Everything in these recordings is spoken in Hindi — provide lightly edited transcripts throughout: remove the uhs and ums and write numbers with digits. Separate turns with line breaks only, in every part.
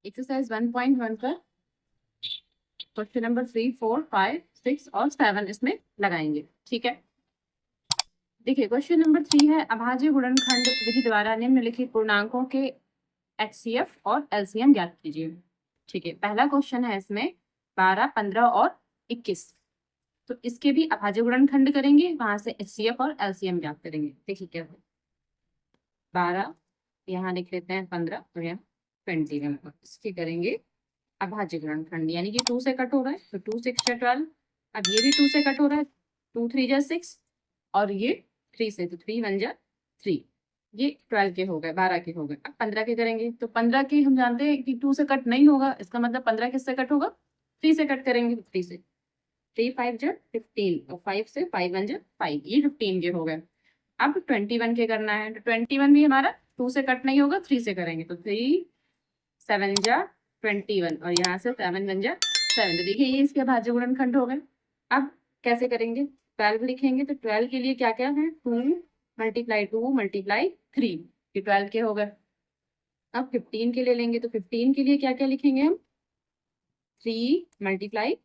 एक्सरसाइज 1.1 पर क्वेश्चन नंबर 3, 4, 5, 6 और 7 इसमें लगाएंगे। ठीक है, देखिए क्वेश्चन नंबर 3 है अभाज्य गुणनखंड विधि द्वारा निम्नलिखित पूर्णांकों के एचसीएफ और एलसीएम ज्ञात कीजिए। ठीक है, पहला क्वेश्चन है इसमें 12, 15 और 21। तो इसके भी अभाज्य गुणनखंड करेंगे, वहां से एचसीएफ और एलसीएम ज्ञात करेंगे। देखिए क्या है, 12 यहाँ लिख लेते हैं, 15 और यहाँ 21। इसके करेंगे अभाज्य गुणनखंड, यानी कि 2 से कट हो रहा है तो 2 6 12। अब ये भी 2 से कट हो रहा है, 2 3 6 और ये 3 से, तो 3 1 3। ये 12 के हो गए, 12 के हो गए। अब 15 के करेंगे तो 15 के हम जानते हैं कि 2 से कट नहीं होगा, इसका मतलब 15 किससे कट होगा, 3 से कट करेंगे। 3 से 3 5 15 और 5 से 5 1 5, ये 15 के हो गए। अब 21 के करना है, तो 21 भी हमारा 2 से कट नहीं होगा, 3 से करेंगे। तो 3 7 21 और यहाँ से 7 1 7। तो देखिए ये इसके अभाज्य गुणनखंड हो गए। अब कैसे करेंगे, 12 लिखेंगे तो 12 के लिए क्या क्या है, 2 मल्टीप्लाई 2 मल्टीप्लाई 3, ये 12 के हो गए। अब 15 के लिए लेंगे तो 15 के लिए क्या क्या लिखेंगे हम, 3 मल्टीप्लाई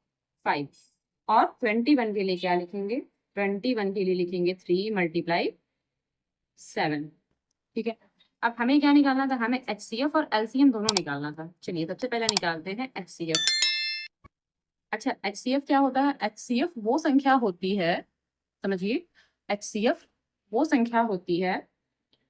5। और 21 के लिए क्या लिखेंगे, 21 के लिए लिखेंगे 3 मल्टीप्लाई 7। ठीक है, अब हमें क्या निकालना था, हमें एचसीएफ और एलसीएम दोनों निकालना था। चलिए सबसे पहले निकालते हैं एचसीएफ। अच्छा, एचसीएफ क्या होता है, एचसीएफ वो संख्या होती है, समझिए, एचसीएफ वो संख्या होती है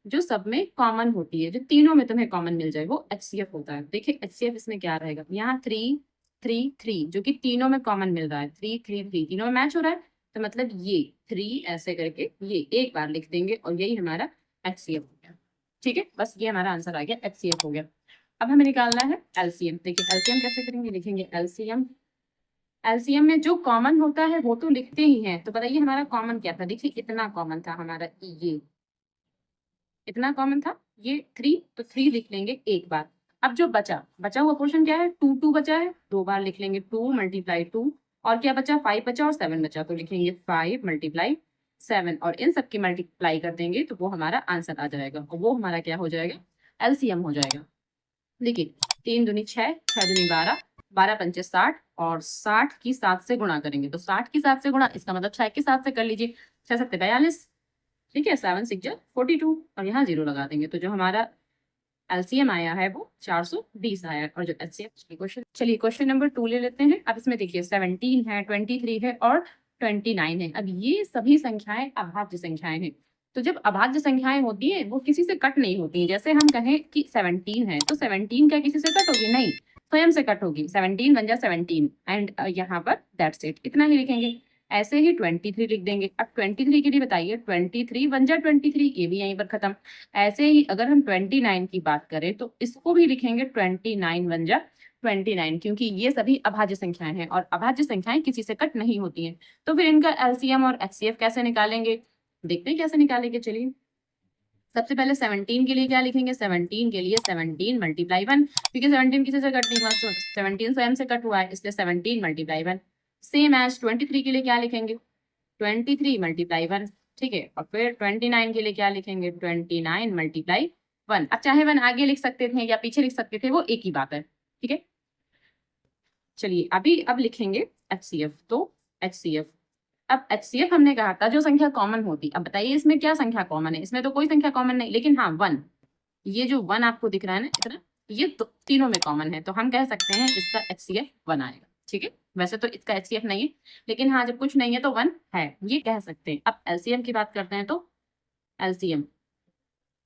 जो सब में कॉमन होती है, जो तीनों में तुम्हें कॉमन मिल जाए, वो एचसीएफ होता है। देखिए एचसीएफ इसमें क्या रहेगा, यहाँ 3 3 3 जो कि तीनों में कॉमन मिल रहा है, 3 3 3 तीनों में मैच हो रहा है, तो मतलब ये 3 ऐसे करके ये एक बार लिख देंगे और यही हमारा एचसीएफ हो गया। ठीक है, बस ये हमारा आंसर आ गया, एचसीएफ हो गया। अब हमें निकालना है एलसीएम। देखिए एलसीएम कैसे करेंगे, लिखेंगे एलसीएम। एलसीएम में जो कॉमन होता है वो तो लिखते ही हैं, तो बताइए हमारा कॉमन क्या था। देखिए इतना कॉमन था हमारा, ये इतना कॉमन था, ये 3, तो 3 लिख लेंगे एक बार। अब जो बचा बचा हुआ पोर्शन क्या है, 2 2 बचा है, 2 बार लिख लेंगे 2 मल्टीप्लाई 2। और क्या बचा, 5 बचा और 7 बचा, तो लिखेंगे 5 मल्टीप्लाई 7 और इन सब की मल्टीप्लाई कर देंगे तो वो हमारा आंसर आ जाएगा, और वो हमारा क्या हो जाएगा, एलसीएम हो जाएगा। देखिए 3 दूनी 6, 6 दूनी 12, 12 पंचे 60 और 60 की 7 से गुणा करेंगे, तो 60 की 7 से गुणा, इसका मतलब 6 के 7 से कर लीजिए, 6 7 42। ठीक है, 7 6 42 और यहाँ 0 लगा देंगे, तो जो हमारा एलसीएम आया है वो 420 आया है। और जो एचसीएफ क्वेश्चन, चलिए क्वेश्चन नंबर 2 ले लेते हैं। अब इसमें देखिए 17 है, 23 है और 29 है। अब ये सभी संख्याएं अभाज्य संख्याएं हैं। तो जब अभाज्य संख्याएं होती है वो किसी से कट नहीं होती है। जैसे हम कहें कि 17 है तो 17 क्या किसी से कट होगी, नहीं, स्वयं से कट होगी। 17 बन जा 17 एंड यहाँ पर दैट्स इट, इतना ही लिखेंगे। ऐसे ही 23 लिख देंगे। अब 23 के लिए बताइए, 23 बन जा 23, ये भी यहीं पर खत्म। ऐसे ही अगर हम 29 की बात करें तो इसको भी लिखेंगे 29 बन जा 29, क्योंकि ये सभी अभाज्य संख्याएं हैं और अभाज्य संख्याएं किसी से कट नहीं होती हैं। तो फिर इनका एलसीएम और एचसीएफ कैसे निकालेंगे, देखते हैं कैसे निकालेंगे। चलिए सबसे पहले 17 के लिए क्या लिखेंगे, 17 के लिए 17 मल्टीप्लाई 1, क्योंकि 17 किसी से कट नहीं हुआ, 17 स्वयं से कट हुआ है, इसलिए 17 मल्टीप्लाई 1। सेम एज 23 के लिए क्या लिखेंगे, 23 मल्टीप्लाई 1। ठीक है, और फिर 29 के लिए क्या लिखेंगे, 29 मल्टीप्लाई 1। अब चाहे 1 आगे लिख सकते थे या पीछे लिख सकते थे, वो एक ही बात है। ठीक है, चलिए अभी अब लिखेंगे एचसीएफ। तो एचसीएफ, अब एचसीएफ हमने कहा था जो संख्या कॉमन होती। अब बताइए इसमें क्या संख्या कॉमन है, इसमें तो कोई संख्या कॉमन नहीं, लेकिन हाँ 1, ये जो 1 आपको दिख रहा है ना इतना, ये तो तीनों में कॉमन है, तो हम कह सकते हैं इसका एचसीएफ 1 आएगा। ठीक है, वैसे तो इसका एचसीएफ नहीं है, लेकिन हाँ जब कुछ नहीं है तो 1 है, ये कह सकते हैं। अब एलसीएम की बात करते हैं, तो एलसीएम,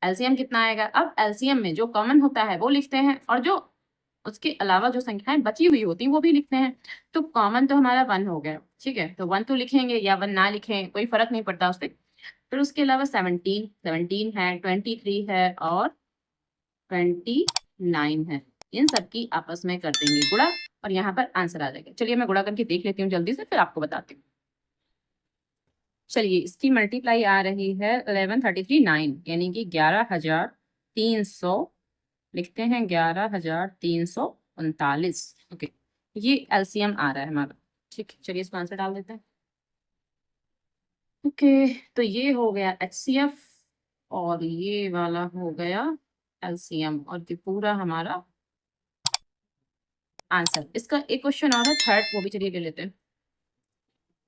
एलसीएम कितना आएगा। अब एलसीएम में जो कॉमन होता है वो लिखते हैं, और जो उसके अलावा जो संख्याएं बची हुई होती हैं वो भी लिखते हैं। तो कॉमन तो हमारा 1 हो गया। ठीक है, तो 1 तो लिखेंगे या 1 ना लिखें, कोई फर्क नहीं पड़ता उससे। फिर उसके अलावा 17 है, 23 है और 29 है, इन सब की आपस में कर देंगे गुणा और यहाँ पर आंसर आ जाएगा। चलिए मैं गुणा करके देख लेती हूँ जल्दी से, फिर आपको बताती हूँ। चलिए इसकी मल्टीप्लाई आ रही है 1133 9, यानी कि 11,300, लिखते हैं 11,339। ओके, ये एलसीएम आ रहा है हमारा। ठीक है, चलिए इसको आंसर डाल देते हैं। ओके, तो ये हो गया एचसीएफ और ये वाला हो गया एलसीएम, और ये पूरा हमारा आंसर। इसका एक क्वेश्चन और है थर्ड, वो भी चलिए ले लेते हैं।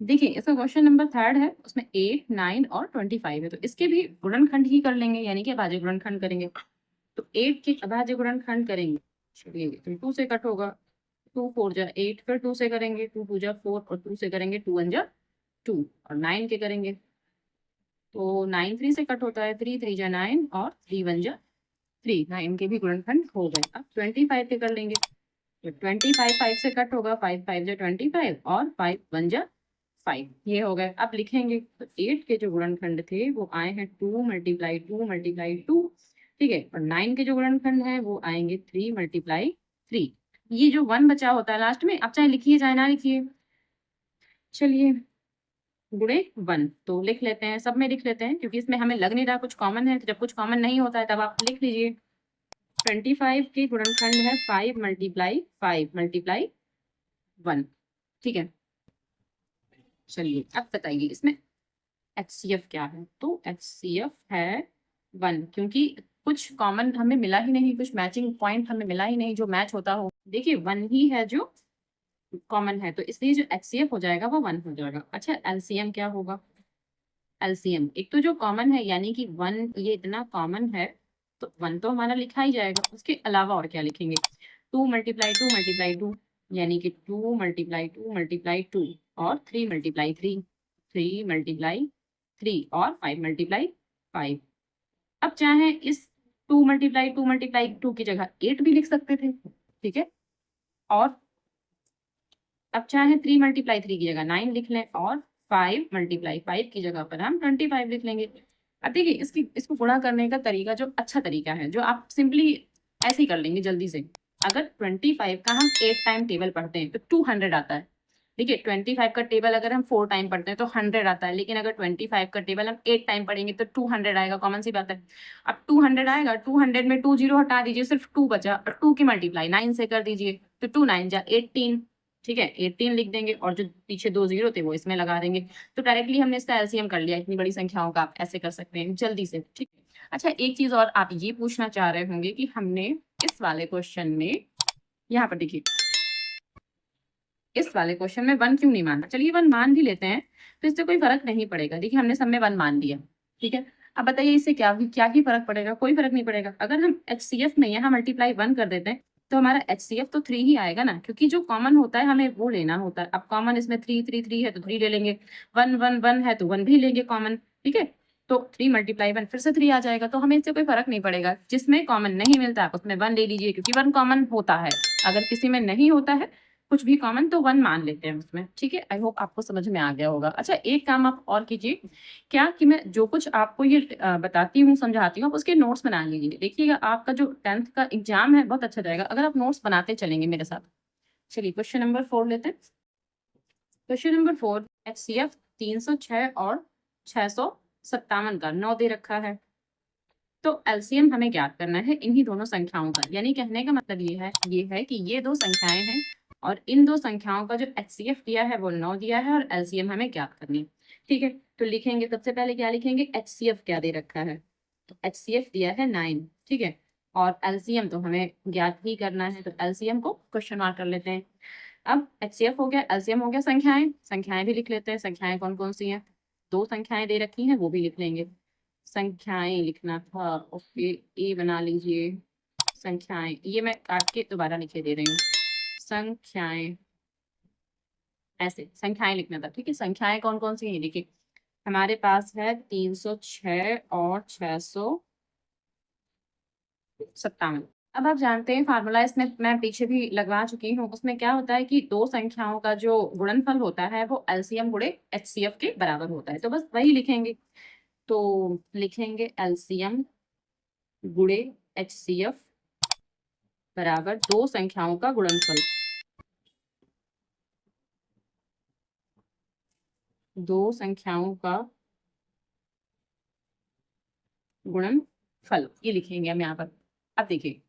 देखिए इसका क्वेश्चन नंबर थर्ड है, उसमें 8, 9 और 25 है, तो इसके भी गुणनखंड ही कर लेंगे, यानी कि अभाज्य गुणनखंड करेंगे। तो 8 के अभाज्य गुणनखंड करेंगे, चलिए तो 2 से कट होगा, 2 4 जा 8, फिर 2 से करेंगे, 2 2 जा 4 और 2 से करेंगे 2 1 जा 2, और 9 के करेंगे तो 9 3 से कट होता है, 3 3 जा 9 और 3 1 जा 3, 9 के भी गुणनखंड हो गए। अब 25 के कर लेंगे, तो 25 5 से कट होगा, 5 5 जा 25 और 5 1 जा 5, ये हो गए। अब लिखेंगे तो 8 के जो गुणनखंड थे वो आए हैं 2 मल्टीप्लाई 2 मल्टीप्लाई 2, ठीक है, और 9 के जो गुणनखंड है वो आएंगे 3 मल्टीप्लाई 3। ये जो 1 बचा होता है लास्ट में, आप चाहे लिखिए चाहे ना लिखिए, चलिए गुणे 1 तो लिख लेते हैं, सब में लिख लेते हैं, क्योंकि इसमें हमें लग नहीं रहा कुछ कॉमन है, तो जब कुछ कॉमन नहीं होता है तब आप लिख लीजिए। 25 के गुणनखंड है 5 मल्टीप्लाई 5 मल्टीप्लाई 1, ठीक है। चलिए अब बताइए इसमें HCF क्या है, तो HCF है 1, क्योंकि कुछ कॉमन हमें मिला ही नहीं, कुछ मैचिंग पॉइंट हमें मिला ही नहीं जो मैच होता हो। देखिए 1 ही है जो कॉमन है, तो इसलिए जो HCF हो जाएगा वो 1 हो जाएगा। अच्छा LCM क्या होगा, LCM एक तो जो कॉमन है, यानी कि 1 ये इतना कॉमन है, तो 1 तो हमारा लिखा ही जाएगा, उसके अलावा और क्या लिखेंगे, 2 मल्टीप्लाई 2 मल्टीप्लाई 2, यानी कि 2 मल्टीप्लाई 2 मल्टीप्लाई 2 और 3 मल्टीप्लाई 3, 3 मल्टीप्लाई 3 और 5 मल्टीप्लाई 5। अब चाहे इस 2 मल्टीप्लाई 2 मल्टीप्लाई 2 की जगह 8 भी लिख सकते थे, ठीक है, और अब चाहे 3 मल्टीप्लाई 3 की जगह 9 लिख लें, और 5 मल्टीप्लाई 5 की जगह पर हम 25 लिख लेंगे। अब देखिए इसको गुणा करने का तरीका जो अच्छा तरीका है, जो आप सिंपली ऐसे ही कर लेंगे जल्दी से। अगर 25 का हम 8 टाइम टेबल पढ़ते हैं तो 200 आता है। देखिए 25 का टेबल अगर हम 4 टाइम पढ़ते हैं तो 100 आता है, लेकिन अगर 25 का टेबल हम 8 टाइम पढ़ेंगे तो 200 आएगा, कॉमन सी बात है। अब 200 आएगा, 200 में 2 जीरो हटा दीजिए, सिर्फ 2 बचा, और 2 की मल्टीप्लाई 9 से कर दीजिए, तो 2 9 जा 18, ठीक है, 18 लिख देंगे, और जो पीछे 2 जीरो थे वो इसमें लगा देंगे। तो डायरेक्टली हमने इसका एलसीएम कर लिया, इतनी बड़ी संख्याओं का आप ऐसे कर सकते हैं जल्दी से, ठीक है। अच्छा एक चीज और आप ये पूछना चाह रहे होंगे कि हमने इस वाले क्वेश्चन में, यहाँ पर देखिए इस वाले क्वेश्चन में 1 क्यों नहीं माना, चलिए 1 मान भी लेते हैं, तो इससे कोई फर्क नहीं पड़ेगा। देखिए हमने सब में 1 मान लिया, ठीक है। अब बताइए इससे क्या क्या ही फर्क पड़ेगा, कोई फर्क नहीं पड़ेगा। अगर हम HCF में यहाँ मल्टीप्लाई 1 कर देते हैं तो हमारा HCF तो 3 ही आएगा ना, क्योंकि जो कॉमन होता है हमें वो लेना होता है। अब कॉमन इसमें 3 3 3 है तो 3 ले लेंगे, 1 1 1 है तो 1 भी लेंगे कॉमन, ठीक है। तो 3 मल्टीप्लाई 1 फिर से 3 आ जाएगा, तो हमें इससे कोई फर्क नहीं पड़ेगा। जिसमें कॉमन नहीं मिलता आप उसमें 1 ले लीजिए, क्योंकि 1 कॉमन होता है। अगर किसी में नहीं होता है कुछ भी कॉमन तो 1 मान लेते हैं उसमें, ठीक है। आई होप आपको समझ में आ गया होगा। अच्छा एक काम आप और कीजिए, क्या कि मैं जो कुछ आपको ये बताती हूँ समझाती हूँ, आप उसके नोट्स बना लीजिए। देखिएगा आपका जो 10th का एग्जाम है बहुत अच्छा जाएगा अगर आप नोट्स बनाते चलेंगे मेरे साथ। चलिए क्वेश्चन नंबर 4 लेते हैं। क्वेश्चन नंबर 4, HCF 306 और 657 का 9 दे रखा है, तो एलसीएम हमें ज्ञात करना है इन्हीं दोनों संख्याओं का। यानी कहने का मतलब ये है कि ये दो संख्याएं हैं और इन दो संख्याओं का जो HCF दिया है वो 9 दिया है, और एलसीएम हमें ज्ञात करनी है, ठीक है। तो लिखेंगे सबसे पहले क्या लिखेंगे, HCF क्या दे रखा है, तो HCF दिया है 9, ठीक है, और एलसीएम तो हमें ज्ञात ही करना है, तो एलसीएम को क्वेश्चन मार्क कर लेते हैं। अब HCF हो गया, एलसीएम हो गया, संख्याएं संख्याएं भी लिख लेते हैं। संख्याएं कौन कौन सी हैं, 2 संख्याएं दे रखी हैं वो भी लिख लेंगे। संख्याएं लिखना था, ओके ए बना लीजिए। संख्याएं ये मैं काट के दोबारा लिखे दे रही हूँ, संख्याएं ऐसे संख्याएं लिखना था, ठीक है। संख्याएं कौन कौन सी हैं देखिए, हमारे पास है 306 और 657। अब आप जानते हैं फार्मूला इसमें मैं पीछे भी लगवा चुकी हूँ, उसमें क्या होता है कि दो संख्याओं का जो गुणनफल होता है वो एलसीएम गुणे HCF के बराबर होता है, तो बस वही लिखेंगे। तो लिखेंगे एलसीएम गुणे HCF बराबर दो संख्याओं का गुणनफल, दो संख्याओं का गुणनफल, ये लिखेंगे हम यहाँ पर। अब देखिए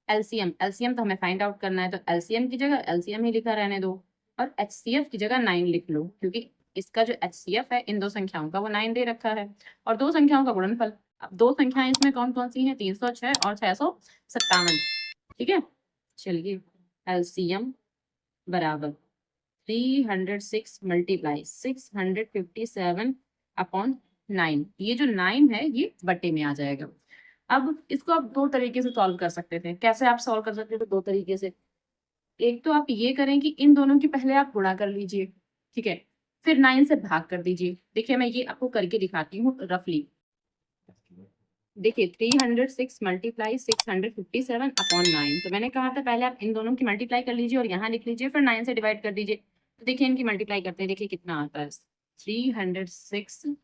एलसीएम तो हमें फाइंड आउट करना है, तो एलसीएम की जगह एलसीएम ही लिखा रहने दो, और HCF की जगह 9 लिख लो, क्योंकि इसका जो HCF है इन दो संख्याओं का वो 9 दे रखा है, और दो संख्याओं का गुणनफल। अब दो संख्याएं इसमें कौन कौन सी हैं, 306 और 657, ठीक है। चलिए एलसीएम बराबर 306 मल्टीप्लाई 657 अपॉन 9। ये जो 9 है ये बट्टे में आ जाएगा। अब इसको आप दो तरीके से सॉल्व कर सकते थे। कैसे आप सॉल्व कर सकते थे? दो तरीके से। एक तो आप ये करें कि इन दोनों की पहले आप गुणा कर लीजिए, ठीक है, फिर 9 से भाग कर दीजिए। देखिए मैं ये आपको करके दिखाती हूँ रफली। देखिए 306 मल्टीप्लाई 657 अपॉन 9। तो मैंने कहा था पहले आप इन दोनों की मल्टीप्लाई कर लीजिए और यहाँ लिख लीजिए, फिर 9 से डिवाइड कर दीजिए। तो देखिए इनकी मल्टीप्लाई करते हैं, देखिए कितना आता है। 306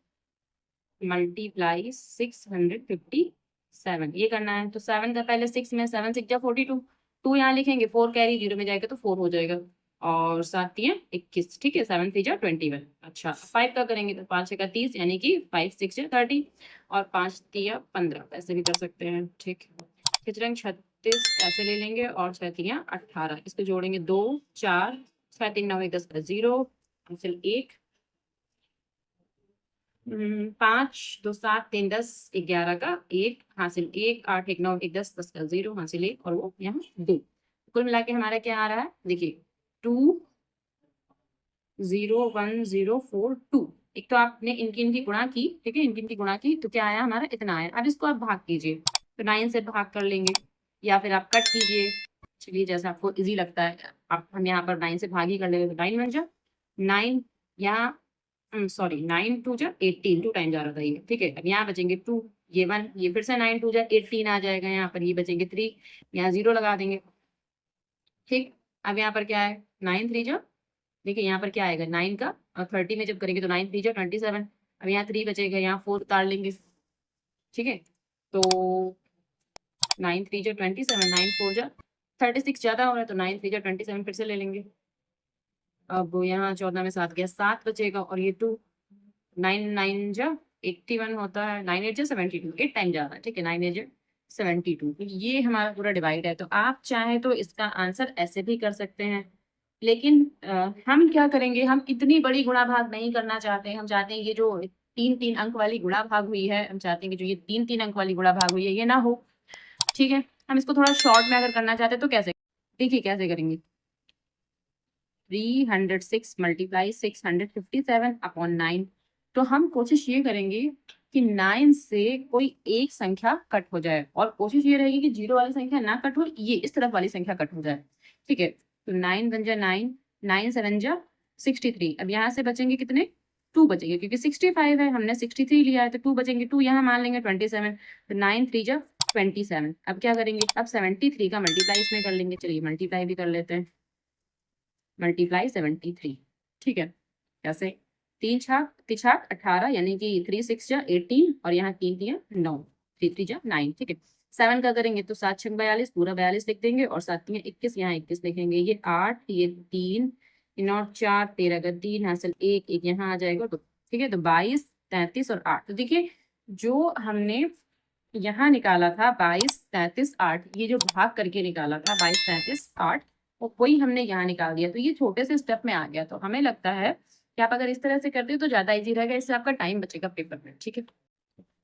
मल्टीप्लाई 657 ये करना है। तो 7 का पहले 6 में 7 6 42, 2 यहाँ लिखेंगे, 4 कैरी 0 में जाएगा तो 4 हो जाएगा, और 7 3 21, ठीक है, 7 3 21। अच्छा 5 का करेंगे तो 5 6 30, यानी कि 5 6 30, और 5 3 15, ऐसे भी कर सकते हैं, ठीक। खिचरंग 36 ऐसे ले लेंगे, और 6 3 18, इसको जोड़ेंगे 2 4, 6 3 9 1 10 0, हासिल 1, 5 2 7 3 10 11 का 1, हासिल 1, 8 1 9 1 10 10 का 0, हासिल 1, और वो यहाँ 2। कुल मिला के हमारा क्या आ रहा है? देखिए 2 0 1 0 4 2। एक तो आपने इनकी गुणा की, ठीक है, इनकी गुणा की, तो क्या आया हमारा? इतना आया। अब इसको आप भाग कीजिए, तो 9 से भाग कर लेंगे, या फिर आप कट कीजिए। चलिए जैसा आपको इजी लगता है। आप हम यहाँ पर 9 से भाग ही कर लेंगे, तो 9 बन जाए 9, यहाँ सॉरी 9 2 जा 18, 2 टाइम जा रहा था ये, ठीक है। अब यहाँ बचेंगे 2, ये 1, ये फिर से 9 2 जा 18 आ जाएगा, यहाँ पर ये बचेंगे 3, यहाँ 0 लगा देंगे, ठीक। अब यहाँ पर क्या है? 9 3 जा, देखिए यहाँ पर क्या आएगा 9 का, और 30 में जब करेंगे तो 9 3 जा 27। अब यहाँ 3 बचेगा, यहाँ 4 उतार लेंगे, ठीक है। तो 9 3 जा 27, 9 4 जा 36 ज्यादा हो रहा है, तो 9 3 जा 27 फिर से ले लेंगे। अब यहाँ 14 में 7 गया, 7 बचेगा, और ये 2, 9 9 जा 81 होता है, 9 8 जा 72, 8 टाइम जा रहा है, ठीक है, 9 8 जा 72। तो ये हमारा पूरा डिवाइड है। तो आप चाहें तो इसका आंसर ऐसे भी कर सकते हैं, लेकिन हम क्या करेंगे, हम इतनी बड़ी गुणा भाग नहीं करना चाहते। हम चाहते हैं ये जो 3 3 अंक वाली गुणा भाग हुई है, हम चाहते हैं कि जो ये 3 3 अंक वाली गुणा भाग हुई है ये ना हो, ठीक है। हम इसको थोड़ा शॉर्ट में अगर करना चाहते हैं तो कैसे? देखिए कैसे करेंगे। 306 मल्टीप्लाई 657 अपॉन 9। तो हम कोशिश ये करेंगे कि 9 से कोई एक संख्या कट हो जाए, और कोशिश ये रहेगी कि 0 वाली संख्या ना कट हो, ये इस तरफ वाली संख्या कट हो जाए, ठीक है। तो 9 बन जा 9, 9 7 जा 63। अब यहाँ से बचेंगे कितने? 2 बचेंगे, क्योंकि 65 है, हमने 63 लिया है, तो 2 बचेंगे, 2 यहाँ मान लेंगे 27। तो 9 3 जा 27। अब क्या करेंगे? अब 73 का मल्टीप्लाई इसमें कर लेंगे। चलिए मल्टीप्लाई भी कर लेते हैं, मल्टीप्लाई 73, ठीक है। कैसे? 3 छाक 3 छाक 18, यानी कि 3 6 जा 18, और यहाँ 3 3 9, 3 3 जा 9, ठीक है। 7 का करेंगे तो 7 6 42, पूरा 42 लिख देंगे, और 7 3 21, यहाँ 21 लिखेंगे। ये 8, ये 3, इन और 4 13 का 3, हासिल 1 1 यहाँ आ जाएगा, तो ठीक है। तो 22 33 और 8। तो देखिए जो हमने यहाँ निकाला था 22 33 8, ये जो भाग करके निकाला था 22 33 8, और वही हमने यहाँ निकाल दिया। तो ये छोटे से स्टेप में आ गया। तो हमें लगता है कि आप अगर इस तरह से करते हो तो ज्यादा इजी रहेगा, इससे आपका टाइम बचेगा पेपर में, ठीक है।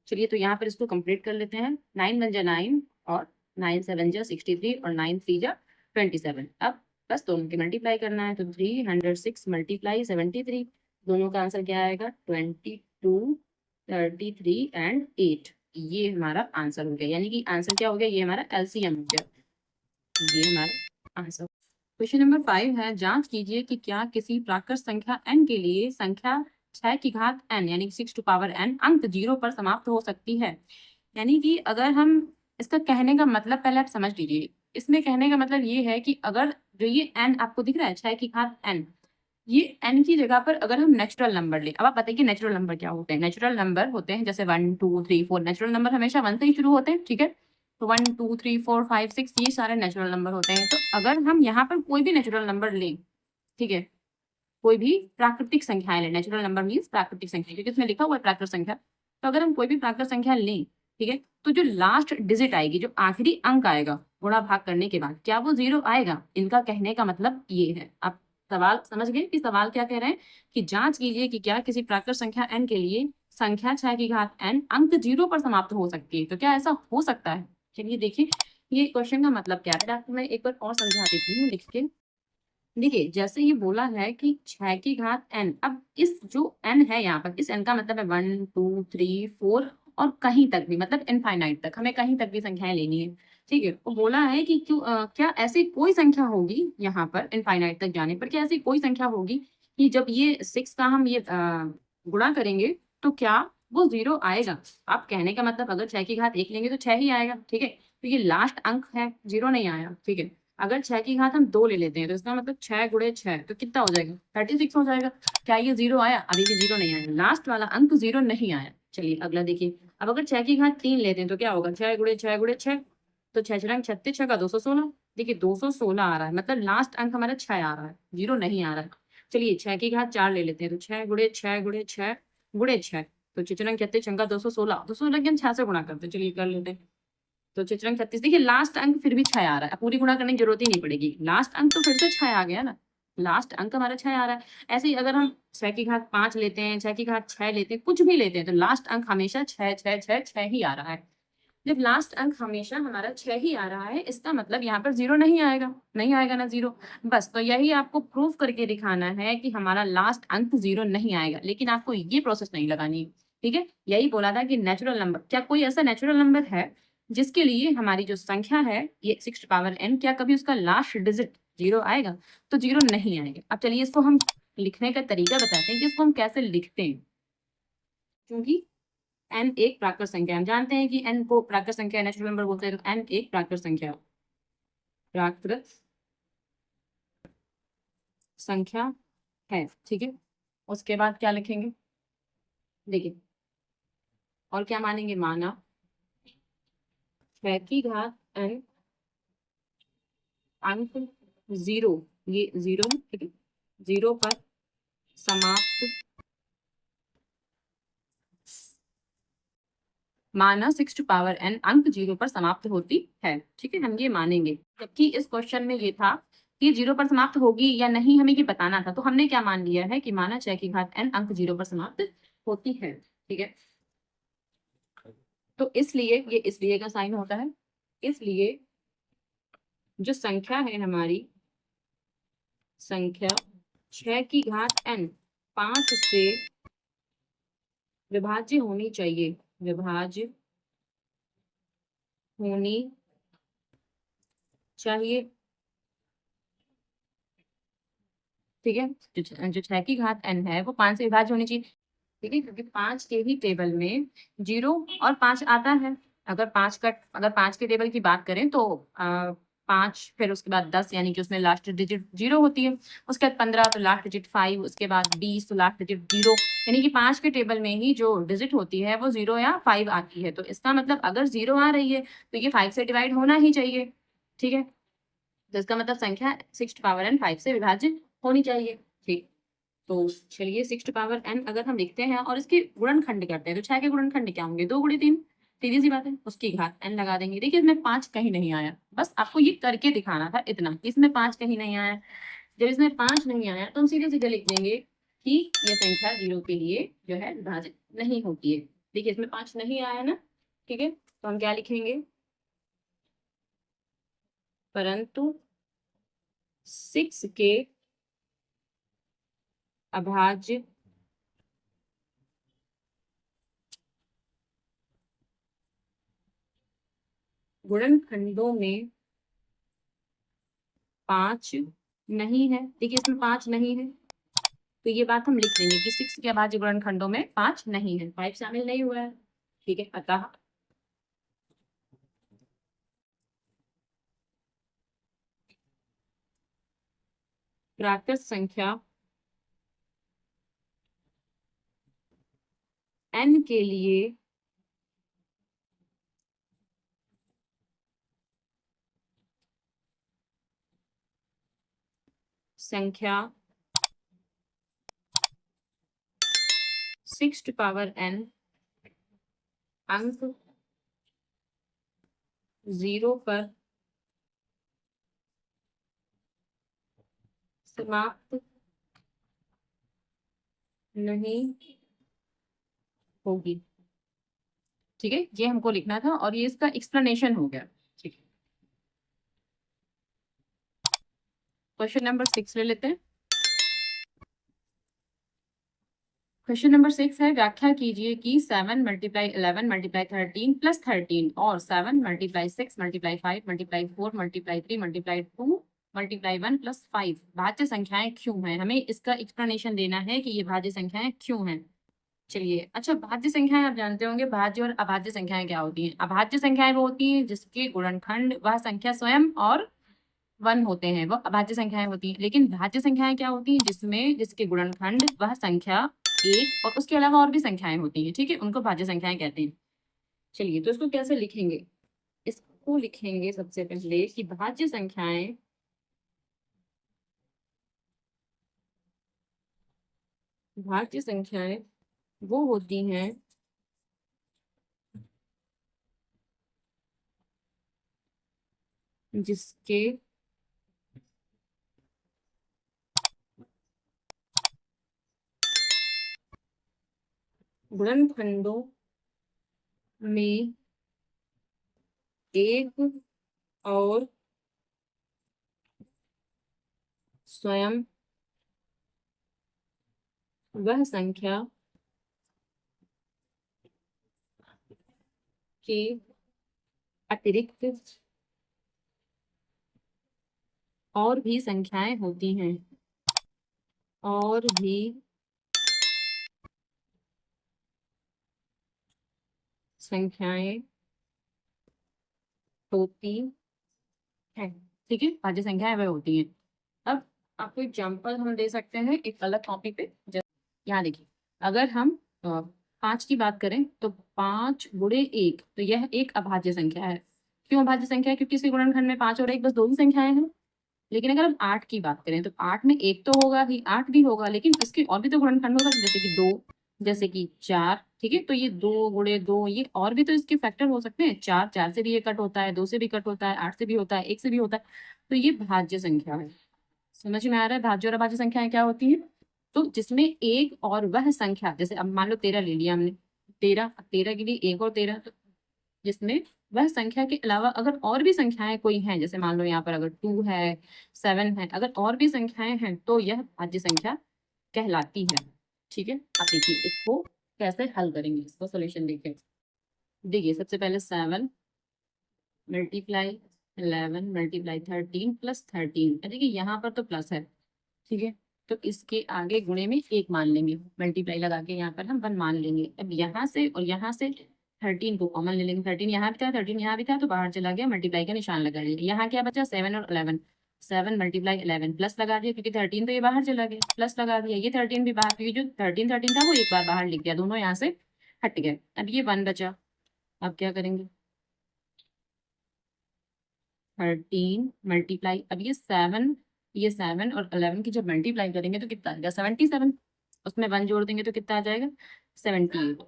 चलिए तो यहाँ पर इसको कंप्लीट कर लेते हैं। 9 1 जा 9, और 9 7 जा 63, और 9 3 जा 27। अब बस दोनों की मल्टीप्लाई करना है। तो 306 मल्टीप्लाई 73, दोनों का आंसर क्या आएगा? 22 33 एंड 8। ये हमारा आंसर हो गया, यानी कि आंसर क्या हो गया? ये हमारा एलसीएम हो गया, ये हमारा आंसर। क्वेश्चन नंबर 5 है, जांच कीजिए कि क्या किसी प्राकृत संख्या n के लिए संख्या 6 की घात n यानी 6 टू पावर n अंक 0 पर समाप्त हो सकती है। यानी कि अगर हम इसका कहने का मतलब पहले आप समझ लीजिए। इसमें कहने का मतलब ये है कि अगर जो ये n आपको दिख रहा है 6 की घात n, ये n की जगह पर अगर हम नेचुरल नंबर लें। अब आप बताइए नेचुरल नंबर क्या होते हैं? नेचुरल नंबर होते हैं जैसे 1 2 3 4, नेचुरल नंबर हमेशा 1 से ही शुरू होते हैं, ठीक है। तो 1 2 3 4 5 6 ये सारे नेचुरल नंबर होते हैं। तो अगर हम यहाँ पर कोई भी नेचुरल नंबर लें, ठीक है, कोई भी प्राकृतिक संख्याएं लें, नेचुरल नंबर मीन्स प्राकृतिक संख्या, क्योंकि इसमें लिखा हुआ है प्राकृत संख्या। तो अगर हम कोई भी प्राकृत संख्या लें, ठीक है, तो जो लास्ट डिजिट आएगी, जो आखिरी अंक आएगा गुणा भाग करने के बाद, क्या वो 0 आएगा? इनका कहने का मतलब ये है। आप सवाल समझ गए कि सवाल क्या कह रहे हैं? कि जांच कीजिए कि क्या किसी प्राकृत संख्या n के लिए संख्या 6 की घात n अंक 0 पर समाप्त हो सकती है। तो क्या ऐसा हो सकता है? चलिए देखिए, ये क्वेश्चन का मतलब क्या है मैं एक बार और समझा देती हूँ लिख के। देखिए जैसे ये बोला है कि 6 की घात n, अब इस जो n है यहाँ पर, इस n का मतलब है 1 2 3 4 और कहीं तक भी, मतलब इनफाइनाइट तक, हमें कहीं तक भी संख्याएं लेनी है। ठीक है, तो बोला है कि क्या ऐसी कोई संख्या होगी यहाँ पर इनफाइनाइट तक जाने पर, क्या ऐसी कोई संख्या होगी कि जब ये 6 का हम ये गुणा करेंगे तो क्या वो 0 आएगा। आप कहने का मतलब अगर 6 की घात 1 लेंगे तो 6 ही आएगा। ठीक है, तो ये लास्ट अंक है, 0 नहीं आया। ठीक है, अगर 6 की घात हम 2 ले लेते हैं तो इसका मतलब 6 गुणे 6 तो कितना हो जाएगा, 36 हो जाएगा। क्या ये 0 आया? अभी भी 0 नहीं आया, लास्ट वाला अंक 0 नहीं आया। चलिए अगला देखिए, अब अगर 6 की घात 3 लेते हैं तो क्या होगा, 6 गुणे 6 गुणे 6, तो 6 छंग 36, 6 का 216। देखिए 216 आ रहा है, मतलब लास्ट अंक हमारा 6 आ रहा है, 0 नहीं आ रहा है। चलिए 6 की घात 4 ले लेते हैं तो 6 गुणे 6 गुणे 6 गुणे 6, तो 6 छंग 36, 6 का 216, 216 के हम 6 से गुणा करते हैं। चलिए कर लेते हैं, तो 6 36। देखिए लास्ट अंक फिर भी 6 आ रहा है, पूरी गुणा करने की जरूरत ही नहीं पड़ेगी, लास्ट अंक तो फिर से 6 आ गया ना, लास्ट अंक हमारा 6 आ रहा है। ऐसे ही अगर हम 6 की घात 5 लेते हैं, 6 की घात 6 लेते हैं, कुछ भी लेते हैं, तो लास्ट अंक हमेशा 6 6 6 6 ही आ रहा है। जब लास्ट अंक हमेशा हमारा 6 ही आ रहा है, इसका मतलब यहाँ पर 0 नहीं आएगा, नहीं आएगा ना 0। बस तो यही आपको प्रूफ करके दिखाना है कि हमारा लास्ट अंक 0 नहीं आएगा, लेकिन आपको ये प्रोसेस नहीं लगानी है। ठीक है, यही बोला था कि नेचुरल नंबर, क्या कोई ऐसा नेचुरल नंबर है जिसके लिए हमारी जो संख्या है ये 6n, क्या कभी उसका लास्ट डिजिट 0 आएगा? तो 0 नहीं आएगा। अब चलिए इसको हम लिखने का तरीका बताते हैं कि इसको हम कैसे लिखते हैं। क्योंकि n एक प्राकृत संख्या है, हम जानते हैं कि n को प्राकृत संख्या नेचुरल नंबर बोलते हैं, तो n एक प्राकृत संख्या, प्राकृत संख्या है। ठीक है, उसके बाद क्या लिखेंगे, देखिए और क्या मानेंगे, माना 6 की घात n अंक 0, ये 0 है। ठीक है, 0 पर समाप्त, माना 6n अंक 0 पर समाप्त होती है। ठीक है, हम ये मानेंगे। जबकि इस क्वेश्चन में ये था कि 0 पर समाप्त होगी या नहीं, हमें ये बताना था, तो हमने क्या मान लिया है कि माना 6 की घात n अंक 0 पर समाप्त होती है। ठीक है, तो इसलिए ये इसलिए का साइन होता है, इसलिए जो संख्या है हमारी, संख्या 6 की घात n 5 से विभाज्य होनी चाहिए, विभाज्य होनी चाहिए। ठीक है, जो 6 की घात n है वो 5 से विभाज्य होनी चाहिए। ठीक है, क्योंकि 5 के ही टेबल में 0 और 5 आता है। अगर 5 के टेबल की बात करें तो 5, फिर उसके बाद 10, यानी कि उसमें लास्ट डिजिट 0 होती है। उसके बाद 15 तो लास्ट डिजिट 5, उसके बाद 20 तो लास्ट डिजिट 0, यानी कि 5 के टेबल में ही जो डिजिट होती है वो 0 या 5 आती है। तो इसका मतलब अगर 0 आ रही है तो ये 5 से डिवाइड होना ही चाहिए। ठीक है, तो इसका मतलब संख्या 6n 5 से विभाजित होनी चाहिए। ठीक, तो चलिए 6n अगर हम लिखते हैं और इसके गुणनखंड करते हैं तो 6 के गुणनखंड क्या होंगे, 2 गुणे 3, सीधी सी बात है, उसकी घात n लगा देंगे। देखिए इसमें 5 कहीं नहीं आया, बस आपको ये करके दिखाना था इतना कि इसमें 5 कहीं नहीं आया। जब इसमें 5 नहीं आया तो हम सीधे सीधे लिख देंगे कि ये संख्या 0 के लिए जो है विभाजित नहीं होती है। देखिए इसमें 5 नहीं आया ना। ठीक है, तो हम क्या लिखेंगे, परंतु 6 के अभाज्य गुणनखंडों में 5 नहीं है। देखिए इसमें 5 नहीं है, तो ये बात हम लिख देंगे कि 6 के अभाज्य गुणनखंडों में 5 नहीं है, 5 शामिल नहीं हुआ है। ठीक है, अतः प्राकृत संख्या n के लिए संख्या 6n अंक 0 पर समाप्त नहीं होगी। ठीक है, ये हमको लिखना था और ये इसका एक्सप्लेनेशन हो गया। ठीक है, क्वेश्चन नंबर 6 ले लेते हैं। क्वेश्चन नंबर 6 है, व्याख्या कीजिए कि 7 मल्टीप्लाई 11 मल्टीप्लाई 13 प्लस 13 और 7 multiply 6 multiply 5 multiply 4 multiply 3 multiply 2 multiply 1 plus 5 भाज्य संख्याएं क्यों हैं। हमें इसका एक्सप्लेनेशन देना है कि ये भाज्य संख्याएं क्यों हैं। चलिए, अच्छा, भाज्य संख्याएं आप जानते होंगे, भाज्य और अभाज्य संख्याएं क्या होती हैं। अभाज्य संख्याएं वो होती हैं जिसके गुणनखंड वह संख्या स्वयं और 1 होते हैं, वो अभाज्य संख्याएं होती हैं। लेकिन भाज्य संख्याएं क्या होती हैं, जिसमें जिसके गुणनखंड वह संख्या 1 और उसके अलावा और भी संख्याएं होती हैं, ठीक है, उनको भाज्य संख्याएं कहते हैं। चलिए, तो इसको कैसे लिखेंगे। इसको लिखेंगे सबसे पहले कि भाज्य संख्याएं वो होती हैं जिसके गुणनखंडों में 1 और स्वयं वह संख्या के अतिरिक्त और भी संख्याएं होती हैं, और भी संख्याएं होती हैं, ठीक है, भाज्य संख्याएं वह होती हैं। अब आपको एग्जाम्पल हम दे सकते हैं एक अलग कॉपी पे। यहाँ देखिए, अगर हम 5 की बात करें तो 5 गुणे 1, तो यह एक अभाज्य संख्या है। क्यों अभाज्य संख्या है, क्योंकि इसके गुणनखंड में 5 और 1 बस दो ही संख्याएं हैं। लेकिन अगर हम 8 की बात करें तो 8 में 1 तो होगा ही, 8 भी होगा, लेकिन इसके और भी तो गुणनखंड होगा, जैसे कि 2, जैसे कि 4, ठीक है। तो ये 2 गुणे 2, ये और भी तो इसके फैक्टर हो सकते हैं। 4 4 से भी ये कट होता है, 2 से भी कट होता है, 8 से भी होता है, 1 से भी होता है। तो ये भाज्य संख्या है। समझ में आ रहा है भाज्य और अभाज्य संख्याएं क्या होती है। तो जिसमें एक और वह संख्या, जैसे अब मान लो 13 ले लिया हमने, 13 13 के लिए 1 और 13, तो जिसमें वह संख्या के अलावा अगर और भी संख्याएं कोई हैं, जैसे मान लो यहाँ पर अगर 2 है, 7 है, अगर और भी संख्याएं हैं तो यह भाज्य संख्या कहलाती है, ठीक है। अब देखिए इसको कैसे हल करेंगे, इसको सोल्यूशन देखिए। देखिए, सबसे पहले 7 मल्टीप्लाई 11 मल्टीप्लाई 13 प्लस 13, देखिए यहाँ पर तो प्लस है, ठीक है। तो इसके आगे गुणे में 1 मान लेंगे, मल्टीप्लाई लगा के यहाँ पर हम 1 मान लेंगे। अब यहाँ से और यहाँ से 13 को कॉमन ले लेंगे। 13 यहाँ भी था, 13 यहाँ भी था, तो बाहर चला गया, मल्टीप्लाई का निशान लगा लिया। यहाँ क्या बचा, 7 और 11, 7 मल्टीप्लाई 11 प्लस लगा दिया, क्योंकि 13 तो ये बाहर चला गया, प्लस लगा दिया। ये 13 भी बाहर, क्योंकि जो 13 13 था वो एक बार बाहर लिख दिया, दोनों यहाँ से हट गए। अब ये 1 बचा। अब क्या करेंगे, 13 मल्टीप्लाई, अब ये 7 और 11 की जब मल्टीप्लाई करेंगे तो कितना आ जाएगा, 77। उसमें 1 जोड़ देंगे तो कितना आ जाएगा, 78।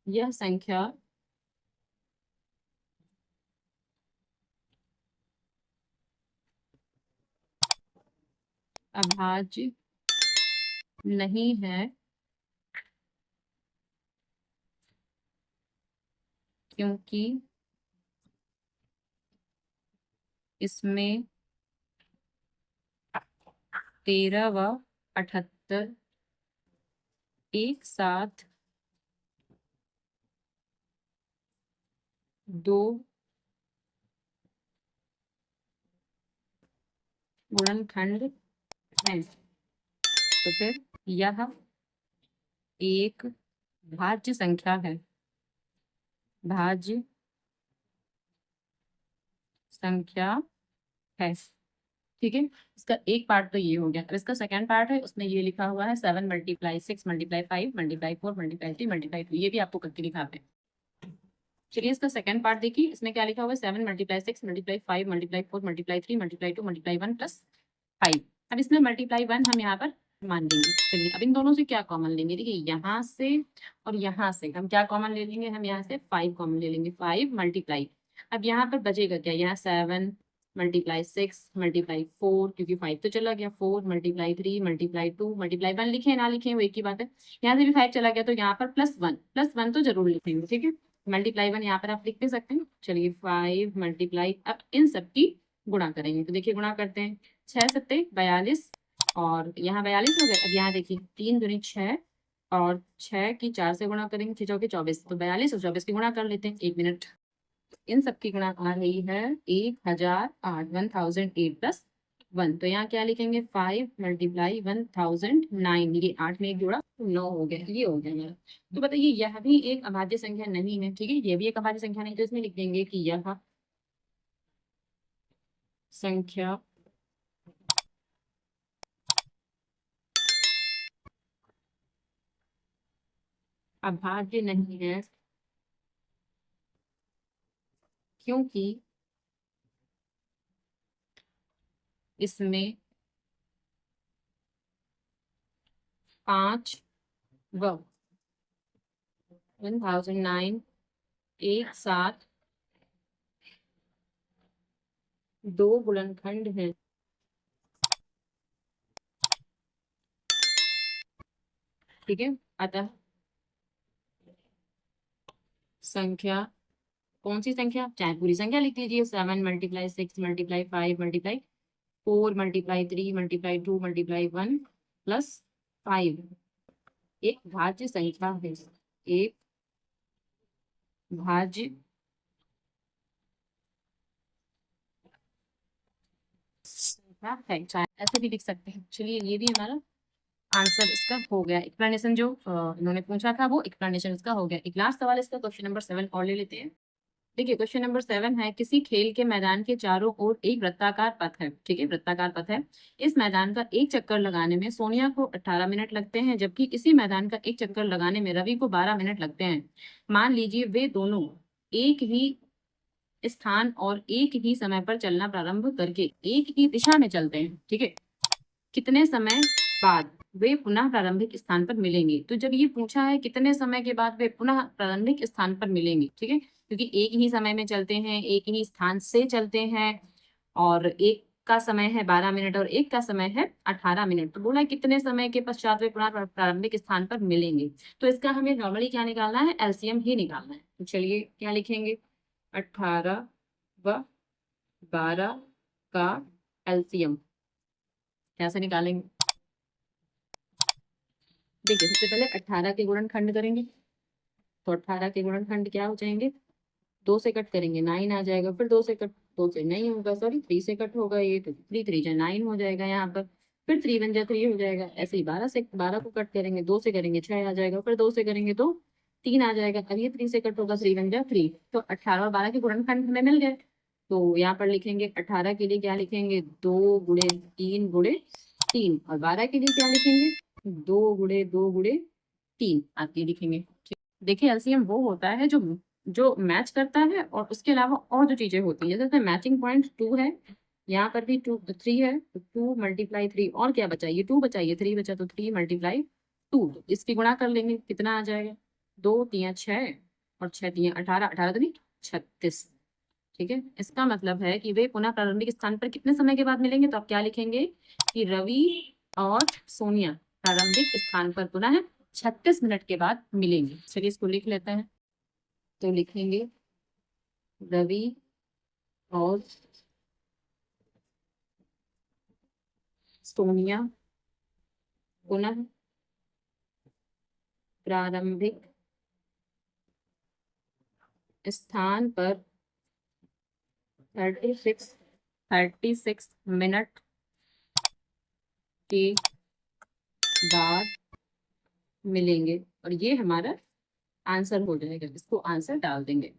यह संख्या अभाज्य नहीं है, क्योंकि इसमें 13 व 78 एक साथ दो गुणनखंड हैं, तो फिर यह एक भाज्य संख्या है, भाज्य संख्या है, ठीक है। इसका एक पार्ट तो ये हो गया। अब इसका सेकंड पार्ट है, उसमें ये लिखा हुआ है 7 multiply 6 multiply 5 multiply 4 multiply 3 multiply 2, ये भी आपको करके दिखाते हैं। चलिए, इसका सेकंड पार्ट देखिए, इसमें क्या लिखा हुआ है, 7 multiply 6 multiply 5 multiply 4 multiply 3 multiply 2 multiply 1 plus 5। अब इसमें मल्टीप्लाई 1 हम यहाँ पर मान देंगे। चलिए, अब इन दोनों से क्या कॉमन लेंगे, देखिए यहाँ से और यहाँ से हम क्या कॉमन ले लेंगे, हम यहाँ से 5 कॉमन ले लेंगे। 5 मल्टीप्लाई, अब यहाँ पर बचेगा क्या, यहाँ 7 मल्टीप्लाई 6 मल्टीप्लाई 4, क्योंकि 5 तो चला गया, 4 मल्टीप्लाई 3 मल्टीप्लाई 2 मल्टीप्लाई 1, लिखे ना लिखे वो एक ही बात है। यहाँ से भी 5 चला गया, तो यहाँ पर प्लस वन तो जरूर लिखेंगे, ठीक है। मल्टीप्लाई 1 यहाँ पर आप लिख भी सकते हैं। चलिए, 5 मल्टीप्लाई, अब इन सब की गुणा करेंगे। तो देखिए गुणा करते हैं, 6 सत्ते 42 और यहाँ 42 हो गए। अब यहाँ देखिए 3 दूनी 6 और 6 की 4 से गुणा करेंगे, 6 चौके 24, तो 42 और 24 की गुणा कर लेते हैं। 1 मिनट, इन सब की गुणा आ रही है 1008, 1008 प्लस 1। तो यहाँ क्या लिखेंगे, 5 मल्टीप्लाई 1009, ये 8 में एक जोड़ा 9 हो गया, ये हो गया मेरा। तो बताइए यह भी एक अभाज्य संख्या नहीं है, ठीक है, ये भी एक अभाज्य संख्या नहीं, तो इसमें लिख देंगे कि यह संख्या अभाज्य नहीं है, क्योंकि इसमें 5 व 1009 एक साथ दो गुणनखंड हैं। ठीक है, अतः संख्या, कौन सी संख्या, चाहे पूरी संख्या लिख दीजिए, 7 multiply 6 multiply 5 multiply 4 multiply 3 multiply 2 multiply 1 plus 5 एक भाज्य संख्या है, एक भाज्य संख्या है, चाहे ऐसे भी लिख सकते हैं। चलिए ये भी हमारा आंसर इसका हो गया। एक्सप्लेनेशन जो इन्होंने पूछा था वो एक्सप्लेनेशन इसका हो गया। एक लास्ट सवाल इसका, क्वेश्चन नंबर 7 और ले लेते हैं। देखिए क्वेश्चन नंबर 7 है, किसी खेल के मैदान के चारों ओर एक वृत्ताकार पथ है, ठीक है, वृत्ताकार पथ है। इस मैदान का एक चक्कर लगाने में सोनिया को 18 मिनट लगते हैं, जबकि इसी मैदान का एक चक्कर लगाने में रवि को 12 मिनट लगते हैं। मान लीजिए वे दोनों एक ही स्थान और एक ही समय पर चलना प्रारंभ करके एक ही दिशा में चलते हैं, ठीक है, कितने समय बाद वे पुनः प्रारंभिक स्थान पर मिलेंगे। तो जब ये पूछा है कितने समय के बाद वे पुनः प्रारंभिक स्थान पर मिलेंगे, ठीक है, क्योंकि एक ही समय में चलते हैं, एक ही स्थान से चलते हैं, और एक का समय है 12 मिनट और एक का समय है 18 मिनट। तो बोला कितने समय के पश्चात वे पुनः प्रारंभिक स्थान पर मिलेंगे। तो इसका हमें नॉर्मली क्या निकालना है, एलसीएम ही निकालना है। तो चलिए क्या लिखेंगे, 18 व 12 का एलसीएम कैसे निकालेंगे। देखिए सबसे पहले 18 के गुणनखंड करेंगे, तो 18 के गुणनखंड क्या हो जाएंगे, 2 से कट करेंगे 9 आ जाएगा, फिर 2 से कट, 2 से नहीं होगा, सॉरी 3 से कट होगा, ये तो 3 3 जा 9 हो जाएगा यहाँ पर, फिर 3 1 जा 3 हो जाएगा। ऐसे ही 12 से 12 को कट करेंगे, 2 से करेंगे 6 आ जाएगा, फिर 2 से करेंगे तो 3 आ जाएगा। अब ये 3 से कट होगा, 3 1 जा 3, तो 18 और 12 के गुणनखंड हमें मिल गए। तो यहाँ पर लिखेंगे 18 के लिए क्या लिखेंगे, 2 गुणे 3 गुणे 3, और 12 के लिए क्या लिखेंगे, 2 गुणे 2 गुणे 3 आप ये लिखेंगे। देखिए एलसीएम वो होता है जो जो मैच करता है और उसके अलावा और जो चीजें होती है, जैसे मैचिंग पॉइंट 2 है, यहाँ पर भी 2 3 है, तो 2 मल्टीप्लाई 3, और क्या बचा, ये 2 बचा, ये 3 बचा, तो 3 मल्टीप्लाई 2, तो इसकी गुणा कर लेंगे, कितना आ जाएगा, 2 3 6 और 6 3 18, 18 दूनी 36। ठीक है, इसका मतलब है कि वे पुनः प्रारंभिक स्थान पर कितने समय के बाद मिलेंगे। तो आप क्या लिखेंगे कि रवि और सोनिया प्रारंभिक स्थान पर पुनः 36 मिनट के बाद मिलेंगे। चलिए इसको लिख लेते हैं। तो लिखेंगे रवि और सोनिया पुनः प्रारंभिक स्थान पर 36 मिनट के बाद मिलेंगे, और ये हमारा आंसर हो जाएगा। इसको आंसर डाल देंगे।